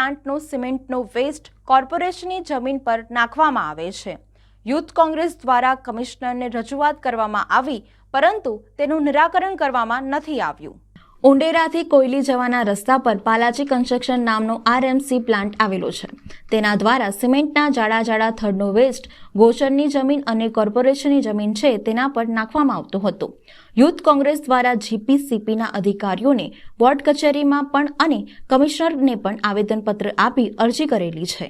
પ્લાન્ટનો સિમેન્ટનો waste કોર્પોરેશનની જમીન પર નાખવામાં આવે છે। યુથ કોંગ્રેસ દ્વારા કમિશનરને રજૂઆત કરવામાં આવી, પરંતુ તેનું નિરાકરણ કરવામાં નથી આવ્યું। ઉંડેરાથી કોયલી જવાના રસ્તા પર બાલાજી કન્સ્ટ્રક્શન નામનો આરએમસી પ્લાન્ટ આવેલો છે। તેના દ્વારા સિમેન્ટના જાડા થડનો વેસ્ટ ગોચરની જમીન અને કોર્પોરેશનની જમીન છે તેના પર નાખવામાં આવતો હતો। યુથ કોંગ્રેસ દ્વારા જીપીસીપીના અધિકારીઓને બોર્ડ કચેરીમાં પણ અને કમિશનરને પણ આવેદનપત્ર આપી અરજી કરેલી છે।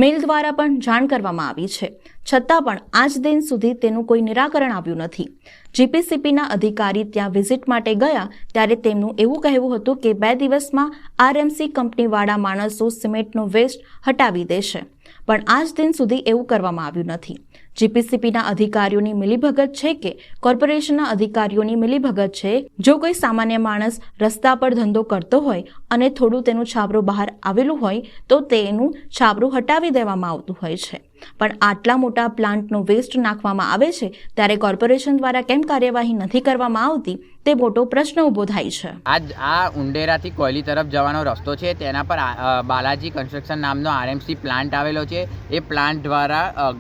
મેલ દ્વારા પણ જાણ કરવામાં આવી છે, છતાં પણ આજ દિન સુધી તેનું કોઈ નિરાકરણ આવ્યું નથી। જીપીસીપીના અધિકારી ત્યાં વિઝિટ માટે ગયા ત્યારે તેમનું એવું કહેવું હતું કે 2 દિવસમાં આરએમસી કંપનીવાળા માણસો સિમેન્ટનો વેસ્ટ હટાવી દેશે, પણ આજ દિન સુધી એવું કરવામાં આવ્યું નથી। જીપીસીપીના અધિકારીઓની મિલીભગત છે કે કોર્પોરેશનના અધિકારીઓની મિલીભગત છે? જો કોઈ સામાન્ય માણસ રસ્તા પર ધંધો કરતો હોય અને થોડું તેનું છાપરું બહાર આવેલું હોય તો તેનું છાપરું હટાવી દેવામાં આવતું હોય છે, પણ આટલા મોટા પ્લાન્ટનો વેસ્ટ નાખવામાં આવે છે ત્યારે કોર્પોરેશન દ્વારા કેમ કાર્યવાહી નથી કરવામાં આવતી તે મોટો પ્રશ્ન ઊભો થાય છે। આજ આ ઉંડેરાથી કોયલી તરફ જવાનો રસ્તો છે, તેના પર બાલાજી કન્સ્ટ્રક્શન નામનો આરએમસી પ્લાન્ટ આવેલો છે। એ પ્લાન્ટ દ્વારા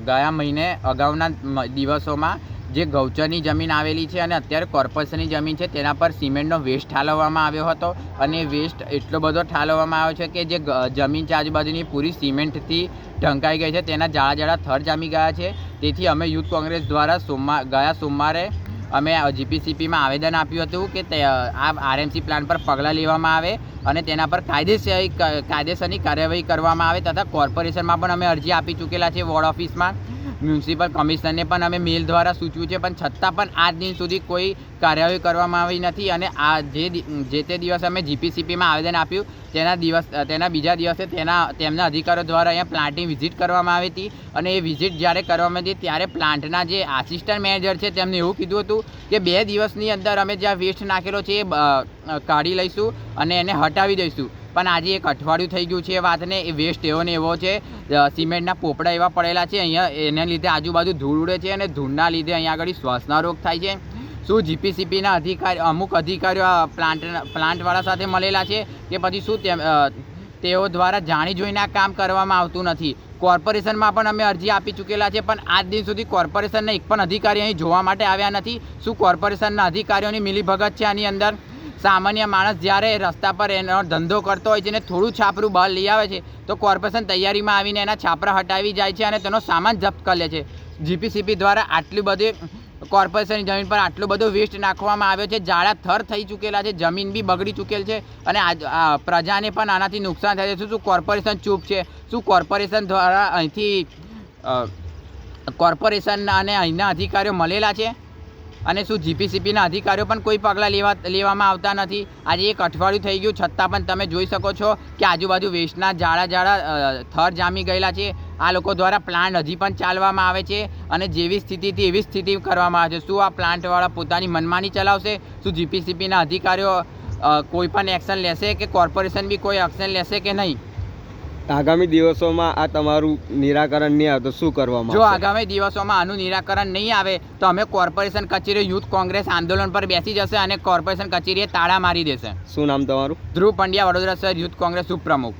ગયા મહિને અગાઉના દિવસોમાં જે ગૌચરની જમીન આવેલી છે અને અત્યારે કોર્પોરેશનની જમીન છે તેના પર સિમેન્ટનો વેસ્ટ ઠાલવવામાં આવ્યો હતો, અને વેસ્ટ એટલો બધો ઠાલવવામાં આવ્યો છે કે જે જમીન છે આજુબાજુની પૂરી સિમેન્ટથી ઢંકાઈ ગઈ છે, તેના જાડા થર જામી ગયા છે। તેથી અમે યુથ કોંગ્રેસ દ્વારા ગયા સોમવારે અમે જીપીસીપીમાં આવેદન આપ્યું હતું કે આ આરએમસી પ્લાન્ટ પર પગલાં લેવામાં આવે અને તેના પર કાયદેસરની કાર્યવાહી કરવામાં આવે, તથા કોર્પોરેશનમાં પણ અમે અરજી આપી ચૂકેલા છે। વોર્ડ ઓફિસમાં મ્યુનિસિપલ કમિશનરને પણ અમે મેલ દ્વારા સૂચવ્યું છે, પણ છતાં પણ આજ દિન સુધી કોઈ કાર્યવાહી કરવામાં આવી નથી। અને આ જે તે દિવસે અમે જીપીસીપીમાં આવેદન આપ્યું તેના બીજા દિવસે તેમના અધિકારીઓ દ્વારા અહીંયા પ્લાન્ટની વિઝિટ કરવામાં આવી હતી, અને એ વિઝિટ જ્યારે કરવામાં આવી ત્યારે પ્લાન્ટના જે આસિસ્ટન્ટ મેનેજર છે તેમને એવું કીધું હતું કે 2 દિવસની અંદર અમે જ્યાં વેસ્ટ નાખેલો છે એ કાઢી લઈશું અને એને હટાવી દઈશું, પણ આજે 1 અઠવાડિયું થઈ ગયું છે એ વાતને। એ વેસ્ટ એવો ને એવો છે, સિમેન્ટના પોપડા એવા પડેલા છે અહીંયા, એના લીધે આજુબાજુ ધૂળ ઉડે છે અને ધૂળના લીધે અહીંયા આગળ શ્વાસના રોગ થાય છે। શું જીપીસીપીના અમુક અધિકારીઓ પ્લાન્ટવાળા સાથે મળેલા છે કે પછી શું તેઓ દ્વારા જાણી જોઈને આ કામ કરવામાં આવતું નથી? કોર્પોરેશનમાં પણ અમે અરજી આપી ચૂકેલા છે, પણ આજ દિન સુધી કોર્પોરેશનના એક પણ અધિકારી અહીં જોવા માટે આવ્યા નથી। શું કોર્પોરેશનના અધિકારીઓની મિલીભગત છે આની અંદર? સામાન્ય માણસ જ્યારે રસ્તા પર એનો ધંધો કરતો હોય છે ને થોડું છાપરું બહાર લઈ આવે છે તો કોર્પોરેશન તૈયારીમાં આવીને એના છાપરા હટાવી જાય છે અને તેનો સામાન જપ્ત કરી લે છે। જીપીસીપી દ્વારા આટલી બધી કોર્પોરેશનની જમીન પર આટલો બધો વેસ્ટ નાખવામાં આવ્યો છે, જાડા થર થઈ ચૂકેલા છે, જમીન બી બગડી ચૂકેલ છે અને પ્રજાને પણ આનાથી નુકસાન થાય છે। શું કોર્પોરેશન ચૂપ છે? શું કોર્પોરેશન દ્વારા અહીંથી કોર્પોરેશન અને અહીંના અધિકારીઓ મળેલા છે? અને શું જીપીસીપીના અધિકારીઓ પણ કોઈ પગલાં લેવામાં આવતા નથી? આજે 1 અઠવાડિયું થઈ ગયું, છતાં પણ તમે જોઈ શકો છો કે આજુબાજુ વેસ્ટના જાડા થર જામી ગયેલા છે। આ લોકો દ્વારા પ્લાન્ટ હજી પણ ચાલવામાં આવે છે અને જેવી સ્થિતિથી એવી સ્થિતિ કરવામાં આવે છે। શું આ પ્લાન્ટવાળા પોતાની મનમાની ચલાવશે? શું જીપીસીપીના અધિકારીઓ કોઈ પણ એક્શન લેશે કે કોર્પોરેશન બી કોઈ એક્શન લેશે કે નહીં? આગામી દિવસોમાં આ તમારું નિરાકરણ નહીં આવે તો શું કરવામાં જો આગામી દિવસોમાં આનું નિરાકરણ નહીં આવે તો અમે કોર્પોરેશન કચેરી યુથ કોંગ્રેસ આંદોલન પર બેસી જશે અને કોર્પોરેશન કચેરીએ તાળા મારી દેશે। શું નામ તમારું? ધ્રુવ પંડ્યા, વડોદરા શહેર યુથ કોંગ્રેસ ઉપપ્રમુખ।